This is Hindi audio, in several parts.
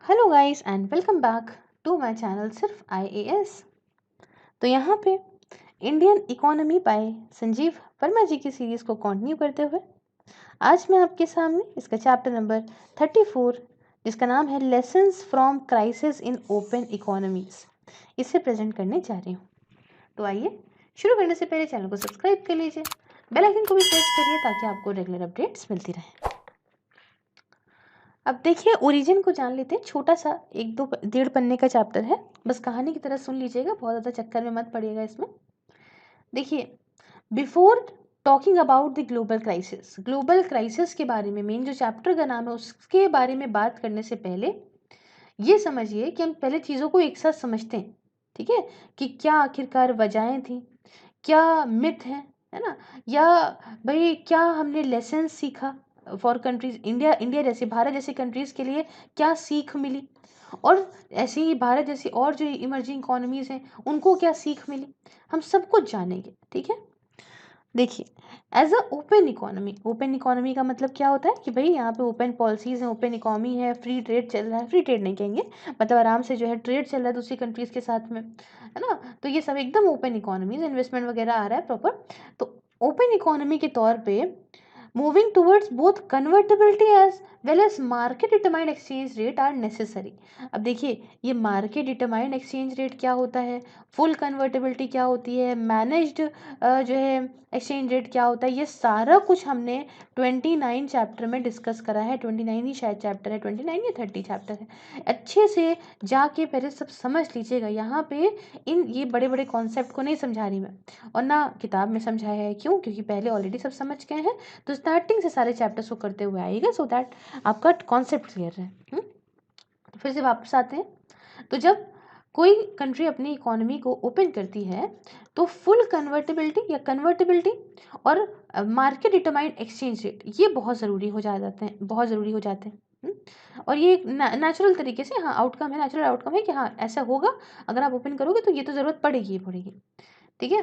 Hello guys and welcome back to my channel सिर्फ आईएएस। तो यहाँ पे Indian economy by Sanjeev Verma ji की सीरीज को कंटिन्यू करते हुए आज मैं आपके सामने इसका चैप्टर नंबर 34 जिसका नाम है lessons from crisis in open economies इसे प्रेजेंट करने जा रही हूँ। तो आइए शुरू करने से पहले चैनल को सब्सक्राइब कर लीजिए, बेल आइकन को भी प्रेस करिए ताकि आपको रेगुलर अपडेट्स मिलती रहे। अब देखिए ओरिजिन को जान लेते हैं। छोटा सा 1-2 1.5 पन्ने का चैप्टर है, बस कहानी की तरह सुन लीजिएगा, बहुत ज़्यादा चक्कर में मत पड़िएगा इसमें। देखिए, before talking about the global crisis के बारे में, मेन जो चैप्टर का नाम है उसके बारे में बात करने से पहले ये समझिए कि हम पहले चीज़ों को एक साथ समझते हैं, ठीक है, कि क्या आखिरकार वजहें थी, क्या मिथ है ना, या भाई क्या हमने लेसन सीखा फॉर कंट्रीज इंडिया इंडिया जैसे भारत जैसे कंट्रीज के लिए क्या सीख मिली, और ऐसे ही भारत जैसी और जो इमर्जिंग इकोनॉमीज हैं उनको क्या सीख मिली, हम सब कुछ जानेंगे। ठीक है, देखिए, एज अ ओपन इकोनॉमी का मतलब क्या होता है कि भाई यहाँ पे ओपन पॉलिसीज हैं, ओपन इकोनॉमी है, फ्री ट्रेड चल रहा है, फ्री ट्रेड नहीं कहेंगे, मतलब आराम से जो है ट्रेड चल रहा है दूसरी कंट्रीज के साथ में, है ना। तो ये सब एकदम ओपन इकोनॉमीज, इन्वेस्टमेंट वगैरह आ रहा है प्रॉपर। तो ओपन इकोनॉमी के तौर पे moving towards both convertibility as well as market determined exchange rate are necessary. अब देखिए, ये मार्केट डिटरमाइंड एक्सचेंज रेट क्या होता है, फुल कन्वर्टेबिलिटी क्या होती है, मैनेज्ड जो है एक्सचेंज रेट क्या होता है, ये सारा कुछ हमने 29 चैप्टर में डिस्कस करा है। 29 ही शायद चैप्टर है, 29 या 30 चैप्टर है। अच्छे से जाके पहले सब समझ लीजिएगा। यहाँ पे इन ये बड़े बड़े कॉन्सेप्ट को नहीं समझा रही मैं, और ना किताब में समझाया है। क्यों? क्योंकि पहले ऑलरेडी सब समझ गए हैं, तो स्टार्टिंग से सारे चैप्टर्स को करते हुए आएगा, सो दैट आपका कॉन्सेप्ट क्लियर है। तो फिर से वापस आते हैं। तो जब कोई कंट्री अपनी इकोनॉमी को ओपन करती है तो फुल कन्वर्टेबिलिटी और मार्केट डिटरमाइंड एक्सचेंज रेट ये बहुत ज़रूरी हो जाते हैं, बहुत ज़रूरी हो जाते हैं। और ये नेचुरल तरीके से, हाँ, आउटकम है, नेचुरल आउटकम है कि हाँ ऐसा होगा, अगर आप ओपन करोगे तो ये तो ज़रूरत पड़ेगी ही पड़ेगी। ठीक है,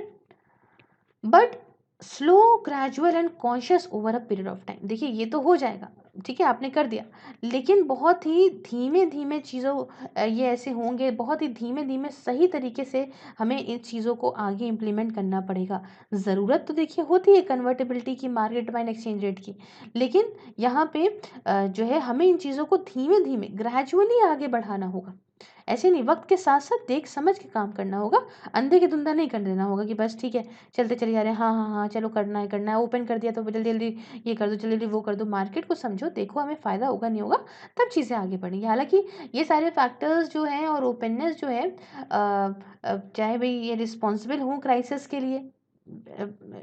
but slow gradual and conscious over a period of time. देखिए, ये तो हो जाएगा, ठीक है, आपने कर दिया, लेकिन बहुत ही धीमे धीमे चीज़ों ये ऐसे होंगे, बहुत ही धीमे धीमे सही तरीके से हमें इन चीज़ों को आगे इम्प्लीमेंट करना पड़ेगा। ज़रूरत तो देखिए होती है कन्वर्टेबिलिटी की, मार्केट माइन एक्सचेंज रेट की, लेकिन यहाँ पे जो है हमें इन चीज़ों को धीमे धीमे ग्रेजुअली आगे बढ़ाना होगा। ऐसे नहीं, वक्त के साथ साथ देख समझ के काम करना होगा, अंधे के धुंधा नहीं कर देना होगा कि बस ठीक है चलते चले जा रहे हैं, हाँ हाँ हाँ चलो करना है, ओपन कर दिया तो जल्दी जल्दी ये कर दो, जल्दी जल्दी वो कर दो। मार्केट को समझो, देखो हमें फ़ायदा होगा नहीं होगा, तब चीज़ें आगे बढ़ेंगी। हालांकि ये सारे फैक्टर्स जो हैं और ओपननेस जो है, चाहे भाई ये रिस्पॉन्सिबल हों क्राइसिस के लिए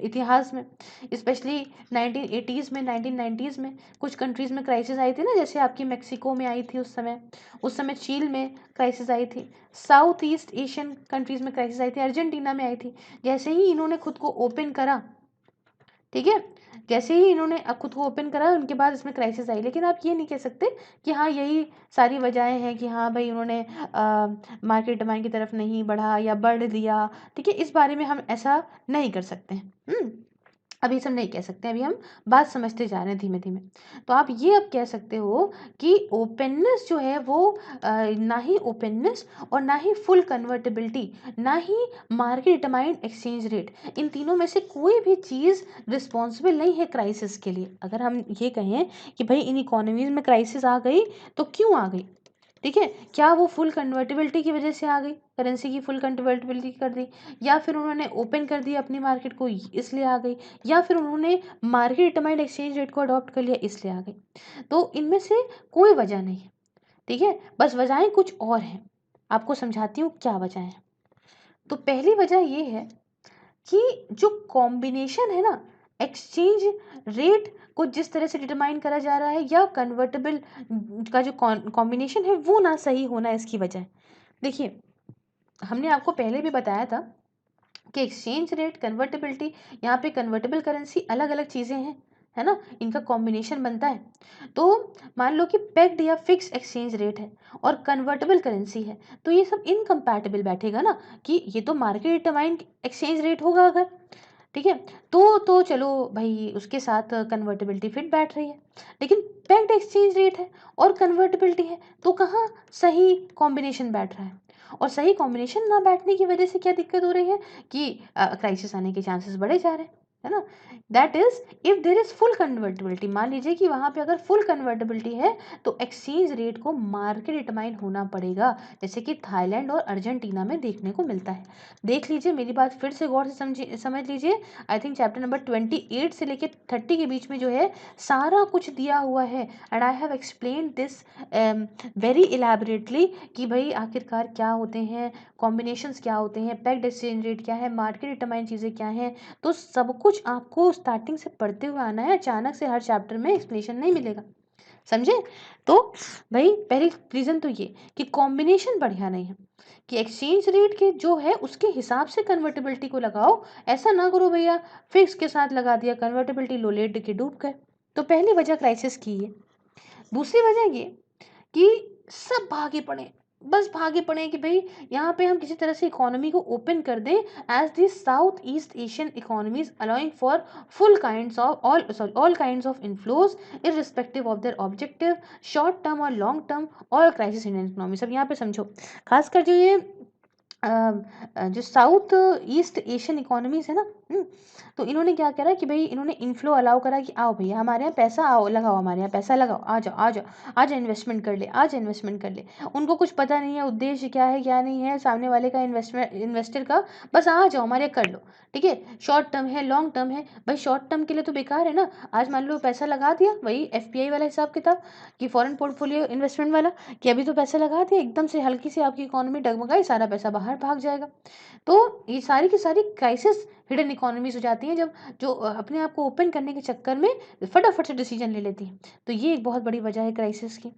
इतिहास में, स्पेशली 1980s में, 1990s में कुछ कंट्रीज़ में क्राइसिस आई थी ना, जैसे आपकी मेक्सिको में आई थी उस समय चील में क्राइसिस आई थी, साउथ ईस्ट एशियन कंट्रीज़ में क्राइसिस आई थी, अर्जेंटीना में आई थी। जैसे ही इन्होंने खुद को ओपन करा, ठीक है, जैसे ही इन्होंने अब खुद को ओपन करा उनके बाद इसमें क्राइसिस आई। लेकिन आप ये नहीं कह सकते कि हाँ यही सारी वजहें हैं कि हाँ भाई उन्होंने मार्केट डिमांड की तरफ नहीं बढ़ा या बढ़ दिया। ठीक है, इस बारे में हम ऐसा नहीं कर सकते हैं। अभी सब नहीं कह सकते, अभी हम बात समझते जा रहे हैं धीमे धीमे। तो आप ये अब कह सकते हो कि ओपननेस जो है वो ना ही ओपननेस और ना ही फुल कन्वर्टेबिलिटी, ना ही मार्केट डिटरमाइंड एक्सचेंज रेट, इन तीनों में से कोई भी चीज़ रिस्पॉन्सिबल नहीं है क्राइसिस के लिए। अगर हम ये कहें कि भाई इन इकोनॉमीज में क्राइसिस आ गई तो क्यों आ गई, ठीक है, क्या वो फुल कन्वर्टेबिलिटी की वजह से आ गई, करेंसी की फुल कन्वर्टेबिलिटी कर दी, या फिर उन्होंने ओपन कर दी अपनी मार्केट को इसलिए आ गई, या फिर उन्होंने मार्केट डिटरमाइंड एक्सचेंज रेट को अडॉप्ट कर लिया इसलिए आ गई। तो इनमें से कोई वजह नहीं है, ठीक है, बस वजहें कुछ और हैं। आपको समझाती हूँ क्या वजह है। तो पहली वजह ये है कि जो कॉम्बिनेशन है ना, एक्सचेंज रेट को जिस तरह से डिटरमाइन करा जा रहा है या कन्वर्टेबल का जो कॉम्बिनेशन है वो ना सही होना इसकी वजह है। देखिए, हमने आपको पहले भी बताया था कि एक्सचेंज रेट, कन्वर्टेबिलिटी, यहाँ पे कन्वर्टेबल करेंसी अलग अलग चीज़ें हैं, है ना, इनका कॉम्बिनेशन बनता है। तो मान लो कि पेग्ड या फिक्स एक्सचेंज रेट है और कन्वर्टेबल करेंसी है, तो ये सब इनकम्पैटिबल बैठेगा ना, कि ये तो मार्केट डिटरमाइंड एक्सचेंज रेट होगा अगर, ठीक है। तो चलो भाई उसके साथ कन्वर्टिबिलिटी फिट बैठ रही है, लेकिन पैक्ड एक्सचेंज रेट है और कन्वर्टिबिलिटी है, तो कहाँ सही कॉम्बिनेशन बैठ रहा है। और सही कॉम्बिनेशन ना बैठने की वजह से क्या दिक्कत हो रही है कि क्राइसिस आने के चांसेस बढ़े जा रहे हैं, है ना। That is if there is full convertibility, मान लीजिए कि वहां पे अगर फुल कन्वर्टिबिलिटी है तो एक्सचेंज रेट को मार्केट डिटरमाइन होना पड़ेगा, जैसे कि थाईलैंड और अर्जेंटीना में देखने को मिलता है। देख लीजिए, मेरी बात फिर से गौर से समझ लीजिए। आई थिंक चैप्टर नंबर 28 से लेके 30 के बीच में जो है सारा कुछ दिया हुआ है, and I have explain this very elaborately कि भाई आखिरकार क्या होते हैं, कॉम्बिनेशंस क्या होते हैं, पैक्ड एक्सचेंज रेट क्या है, मार्केट डिटरमाइन चीज़ें क्या हैं। तो सब कुछ आपको स्टार्टिंग से पढ़ते हुए आना है, अचानक से हर चैप्टर में एक्सप्लेनेशन नहीं मिलेगा, समझे। तो भाई पहली रीज़न तो ये कि कॉम्बिनेशन बढ़िया नहीं है, कि एक्सचेंज रेट के जो है उसके हिसाब से कन्वर्टिबिलिटी को लगाओ। ऐसा ना करो भैया फिक्स के साथ लगा दिया, कन्वर्टिबिलिटी लो लेट के डूब गए। तो पहली वजह क्राइसिस की है। दूसरी वजह ये कि सब भागे पड़े, बस भागे पड़े कि भाई यहाँ पे हम किसी तरह से इकोनॉमी को ओपन कर दें, as the south east Asian economies allowing for full kinds of all kinds of inflows irrespective of their objective, short term और लॉन्ग टर्म और क्राइसिस इंडियन इकोनॉमी। सब यहाँ पे समझो, खासकर जो ये जो साउथ ईस्ट एशियन इकोनॉमीज है ना, तो इन्होंने क्या करा कि भाई इन्होंने इन्फ्लो अलाउ करा कि आओ भैया हमारे यहाँ पैसा आओ लगाओ, हमारे यहाँ पैसा लगाओ, आ जाओ आ जाओ, आज इन्वेस्टमेंट कर ले, आज इन्वेस्टमेंट कर ले। उनको कुछ पता नहीं है उद्देश्य क्या है क्या नहीं है सामने वाले का, इन्वेस्टर का, बस आ जाओ हमारे कर लो, ठीक है। शॉर्ट टर्म है लॉन्ग टर्म है, भाई शॉर्ट टर्म के लिए तो बेकार है ना। आज मान लो पैसा लगा दिया, वही एफपीआई वाला हिसाब किताब कि फॉरेन पोर्टफोलियो इन्वेस्टमेंट वाला, कि अभी तो पैसा लगा दिया, एकदम से हल्की सी आपकी इकोनॉमी डगमगाई, सारा पैसा बाहर भाग जाएगा। तो ये सारी की सारी क्राइसिस हिडन इकोनॉमीज हो जाती हैं, जब जो अपने आप को ओपन करने के चक्कर में फटाफट से डिसीजन ले लेती हैं। तो ये एक बहुत बड़ी वजह है क्राइसिस की।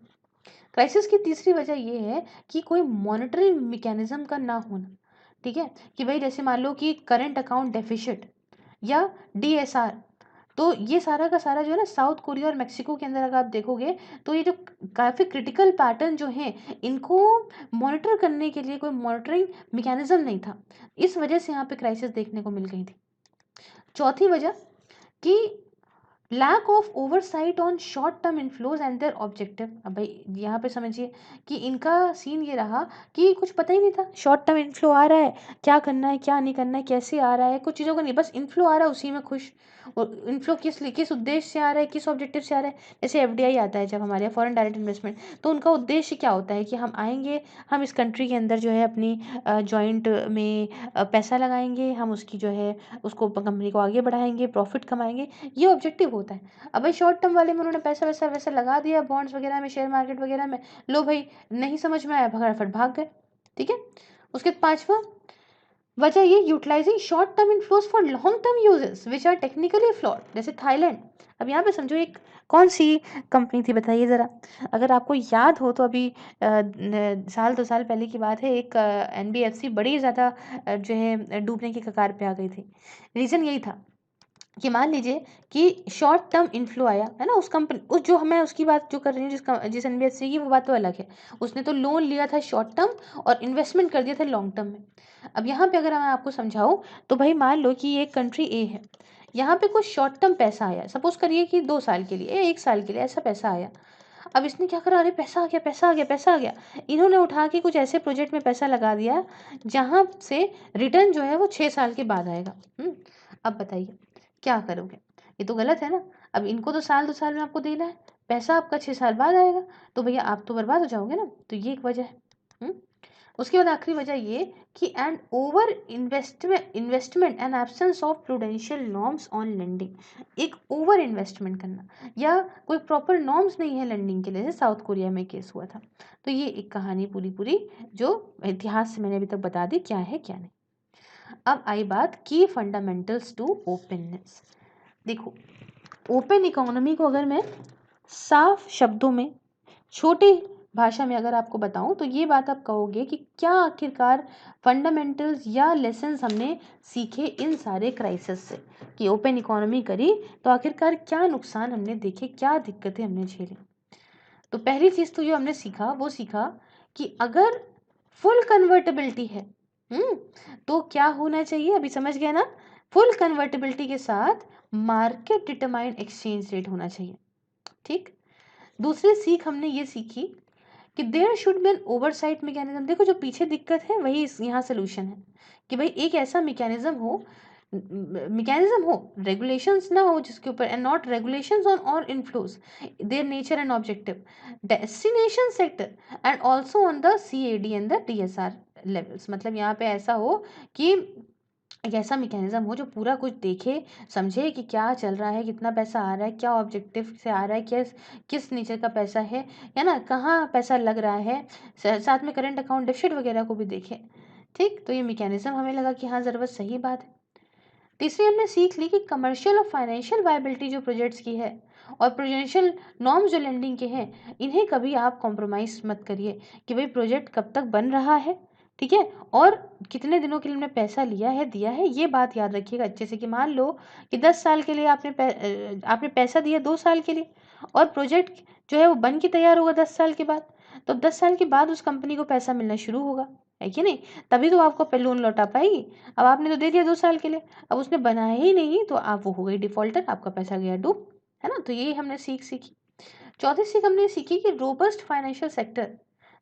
क्राइसिस की तीसरी वजह ये है कि कोई मॉनिटरी मैकेनिज्म का ना होना, ठीक है। कि भाई जैसे मान लो कि करंट अकाउंट डेफिसिट या डीएसआर, तो ये सारा का सारा जो है ना साउथ कोरिया और मेक्सिको के अंदर अगर आप देखोगे तो ये जो काफ़ी क्रिटिकल पैटर्न जो हैं इनको मॉनिटर करने के लिए कोई मॉनिटरिंग मैकेनिज्म नहीं था, इस वजह से यहाँ पे क्राइसिस देखने को मिल गई थी। चौथी वजह कि lack of oversight on short term inflows and their objective. अब भाई यहाँ पे समझिए कि इनका सीन ये रहा कि कुछ पता ही नहीं था शॉर्ट टर्म इन्फ्लो आ रहा है, क्या करना है क्या नहीं करना है, कैसे आ रहा है, कुछ चीज़ों का नहीं, बस इन्फ्लो आ रहा है उसी में खुश। और इन्फ्लो किस उद्देश्य से आ रहा है, किस ऑब्जेक्टिव से आ रहा है। जैसे एफडीआई आता है जब हमारे यहाँ फॉरेन डायरेक्ट इन्वेस्टमेंट, तो उनका उद्देश्य क्या होता है कि हम आएंगे, हम इस कंट्री के अंदर जो है अपनी जॉइंट में पैसा लगाएंगे, हम उसकी जो है उसको कंपनी को आगे बढ़ाएंगे, प्रॉफिट कमाएंगे, ये ऑब्जेक्टिव होता है। अब भाई शॉर्ट टर्म वाले में उन्होंने पैसा वैसा वैसा लगा दिया बॉन्ड्स वगैरह में, शेयर मार्केट वगैरह में, लो भाई नहीं समझ में आया फटाफट भाग गए, ठीक है। उसके बाद पांचवा वजह ये utilising short term inflows for long term uses which are technically flawed, जैसे थाईलैंड। अब यहाँ पे समझो एक कौन सी कंपनी थी बताइए ज़रा, अगर आपको याद हो तो अभी साल 2 साल पहले की बात है, एक एनबीएफसी बड़ी ज़्यादा जो है डूबने की कगार पे आ गई थी। रीज़न यही था कि मान लीजिए कि शॉर्ट टर्म इन्फ्लो आया है ना, उस कंपनी उस जो मैं उसकी बात जो कर रही हूँ जिस एनबीएफसी की, वो बात तो अलग है। उसने तो लोन लिया था शॉर्ट टर्म और इन्वेस्टमेंट कर दिया था लॉन्ग टर्म में। अब यहाँ पे अगर मैं आपको समझाऊँ तो भाई मान लो कि ये कंट्री ए है, यहाँ पे कुछ शॉर्ट टर्म पैसा आया, सपोज करिए कि 2 साल के लिए 1 साल के लिए ऐसा पैसा आया। अब इसने क्या करा, अरे पैसा आ गया पैसा आ गया पैसा आ गया, इन्होंने उठा के कुछ ऐसे प्रोजेक्ट में पैसा लगा दिया जहाँ से रिटर्न जो है वो 6 साल के बाद आएगा। अब बताइए क्या करोगे, ये तो गलत है ना। अब इनको तो साल 2 साल में आपको देना है, पैसा आपका 6 साल बाद आएगा, तो भैया आप तो बर्बाद हो जाओगे ना। तो ये एक वजह है। हम्म? उसके बाद आखिरी वजह ये कि and over investment and absence of prudential norms on lending, एक ओवर इन्वेस्टमेंट करना या कोई प्रॉपर नॉर्म्स नहीं है लेंडिंग के लिए, जैसे साउथ कोरिया में केस हुआ था। तो ये एक कहानी पूरी पूरी जो इतिहास से मैंने अभी तक बता दी क्या है क्या नहीं। अब आई बात की फंडामेंटल्स टू ओपननेस। देखो ओपन इकोनॉमी को अगर मैं साफ शब्दों में छोटी भाषा में अगर आपको बताऊं तो ये बात आप कहोगे कि क्या आखिरकार फंडामेंटल्स या लेसन्स हमने सीखे इन सारे क्राइसिस से, कि ओपन इकोनॉमी करी तो आखिरकार क्या नुकसान हमने देखे, क्या दिक्कतें हमने झेली। तो पहली चीज़ तो जो हमने सीखा वो सीखा कि अगर फुल कन्वर्टेबिलिटी है तो क्या होना चाहिए, अभी समझ गए ना, फुल कन्वर्टिबिलिटी के साथ मार्केट डिटरमाइंड एक्सचेंज रेट होना चाहिए। ठीक, दूसरी सीख हमने ये सीखी कि there should be an oversight mechanism. देखो जो पीछे दिक्कत है वही यहाँ सोल्यूशन है कि भाई एक ऐसा मैकेनिज्म हो, रेगुलेशंस ना हो जिसके ऊपर, and not regulations on all inflows their nature and objective, destination sector and also on the CAD and the DSR levels. मतलब यहाँ पे ऐसा हो कि एक ऐसा मैकेनिज्म हो जो पूरा कुछ देखे, समझे कि क्या चल रहा है, कितना पैसा आ रहा है, क्या ऑब्जेक्टिव से आ रहा है, किस किस नेचर का पैसा है ना, कहाँ पैसा लग रहा है, साथ में करंट अकाउंट डेफिसिट वगैरह को भी देखे। ठीक, तो ये मैकेनिज्म हमें लगा कि हाँ ज़रूरत, सही बात है। तीसरी हमने सीख ली कि कमर्शियल और फाइनेंशियल वायबिलिटी जो प्रोजेक्ट्स की है और प्रोजेंशियल नॉर्म्स जो लैंडिंग के हैं, इन्हें कभी आप कॉम्प्रोमाइज़ मत करिए कि भाई प्रोजेक्ट कब तक बन रहा है, ठीक है, और कितने दिनों के लिए हमने पैसा लिया है, दिया है, ये बात याद रखिएगा अच्छे से। कि मान लो कि 10 साल के लिए आपने पैसा दिया 2 साल के लिए, और प्रोजेक्ट जो है वो बन के तैयार होगा 10 साल के बाद, तो 10 साल के बाद उस कंपनी को पैसा मिलना शुरू होगा, है कि नहीं? तभी तो आपको लोन लौटा पाएगी। अब आपने तो दे दिया 2 साल के लिए, अब उसने बनाया ही नहीं, तो आप वो हो गई डिफॉल्टर, आपका पैसा गया डूब, है ना? तो ये हमने सीखी। चौथी सीख हमने सीखी कि robust financial sector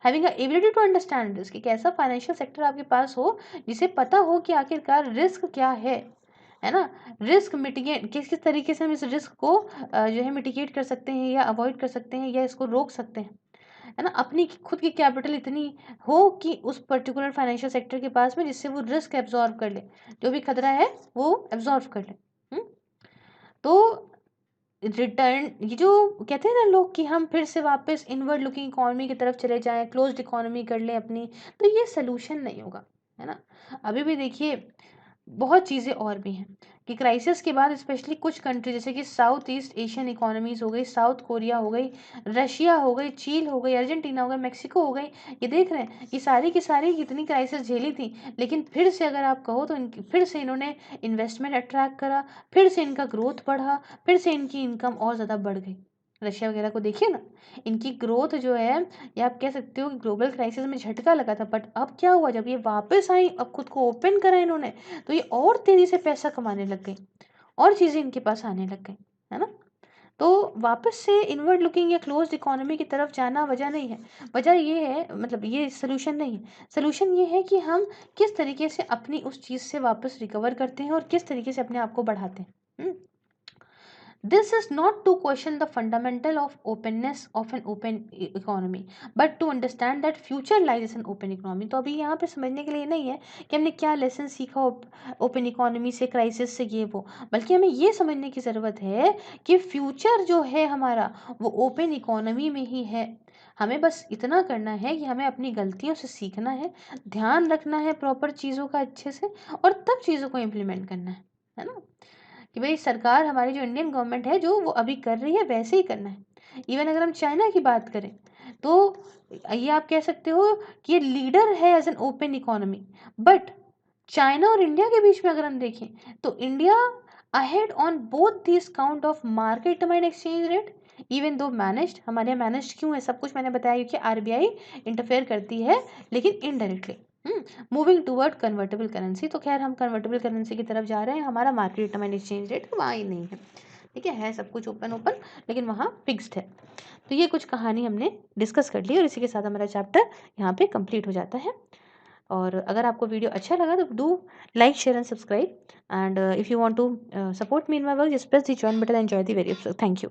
having a ability to understand risk. एक ऐसा फाइनेंशियल सेक्टर आपके पास हो जिसे पता हो कि आखिरकार रिस्क क्या है ना? रिस्क मिटिगेट किस किस तरीके से हम इस रिस्क को जो है मिटिगेट कर सकते हैं या अवॉइड कर सकते हैं या इसको रोक सकते हैं, है ना? अपनी खुद की कैपिटल इतनी हो कि उस पर्टिकुलर फाइनेंशियल सेक्टर के पास में, जिससे वो रिस्क एब्जॉर्ब कर ले, जो भी खतरा है वो एब्जॉर्ब कर ले। तो रिटर्न, ये जो कहते हैं ना लोग कि हम फिर से वापस इनवर्ड लुकिंग इकोनॉमी की तरफ चले जाएं, क्लोज्ड इकोनॉमी कर लें अपनी, तो ये सोल्यूशन नहीं होगा, है ना? अभी भी देखिए बहुत चीज़ें और भी हैं कि क्राइसिस के बाद स्पेशली कुछ कंट्री जैसे कि साउथ ईस्ट एशियन इकोनॉमीज हो गई, साउथ कोरिया हो गई, रशिया हो गई, चीन हो गई, अर्जेंटीना हो गई, मेक्सिको हो गई, ये देख रहे हैं कि सारी की सारी कितनी क्राइसिस झेली थी, लेकिन फिर से अगर आप कहो तो फिर से इन्होंने इन्वेस्टमेंट अट्रैक्ट करा, फिर से इनका ग्रोथ बढ़ा, फिर से इनकी इनकम और ज़्यादा बढ़ गई। रशिया वगैरह को देखिए ना, इनकी ग्रोथ जो है, या आप कह सकते हो कि ग्लोबल क्राइसिस में झटका लगा था, बट अब क्या हुआ, जब ये वापस आई, अब खुद को ओपन करा इन्होंने, तो ये और तेजी से पैसा कमाने लग गई, और चीज़ें इनके पास आने लग गई, है ना? तो वापस से इनवर्ड लुकिंग या क्लोज्ड इकोनॉमी की तरफ जाना वजह नहीं है। वजह ये है, मतलब ये सोल्यूशन नहीं है। सोल्यूशन ये है कि हम किस तरीके से अपनी उस चीज़ से वापस रिकवर करते हैं और किस तरीके से अपने आप को बढ़ाते हैं। This is not to question the fundamental of openness of an open economy, but to understand that future lies in an open economy. तो अभी यहाँ पे समझने के लिए नहीं है कि हमने क्या लेसन सीखा ओपन इकोनॉमी से, क्राइसिस से, ये वो, बल्कि हमें ये समझने की ज़रूरत है कि फ्यूचर जो है हमारा वो ओपन इकोनॉमी में ही है। हमें बस इतना करना है कि हमें अपनी गलतियों से सीखना है, ध्यान रखना है प्रॉपर चीज़ों का अच्छे से, और तब चीज़ों को इम्प्लीमेंट करना है ना? कि भाई सरकार, हमारी जो इंडियन गवर्नमेंट है जो वो अभी कर रही है वैसे ही करना है। इवन अगर हम चाइना की बात करें तो ये आप कह सकते हो कि ये लीडर है as an open economy, but China और इंडिया के बीच में अगर हम देखें तो India ahead on both this count of market determined exchange rate, even though managed. हमारे यहाँ मैनेज्ड क्यों है, सब कुछ मैंने बताया, क्योंकि आरबीआई इंटरफेयर करती है, लेकिन indirectly. Moving toward convertible currency, तो खैर हम कन्वर्टेबल करेंसी की तरफ जा रहे हैं, हमारा मार्केट डिटरमाइंड एक्सचेंज रेट वहाँ ही नहीं है, ठीक है सब कुछ ओपन ओपन, लेकिन वहाँ फिक्स्ड है। तो ये कुछ कहानी हमने डिस्कस कर ली, और इसी के साथ हमारा चैप्टर यहाँ पे कंप्लीट हो जाता है। और अगर आपको वीडियो अच्छा लगा तो do like, share and subscribe, and if you want to support me in my work, just press the join button, enjoy the video. Thank you.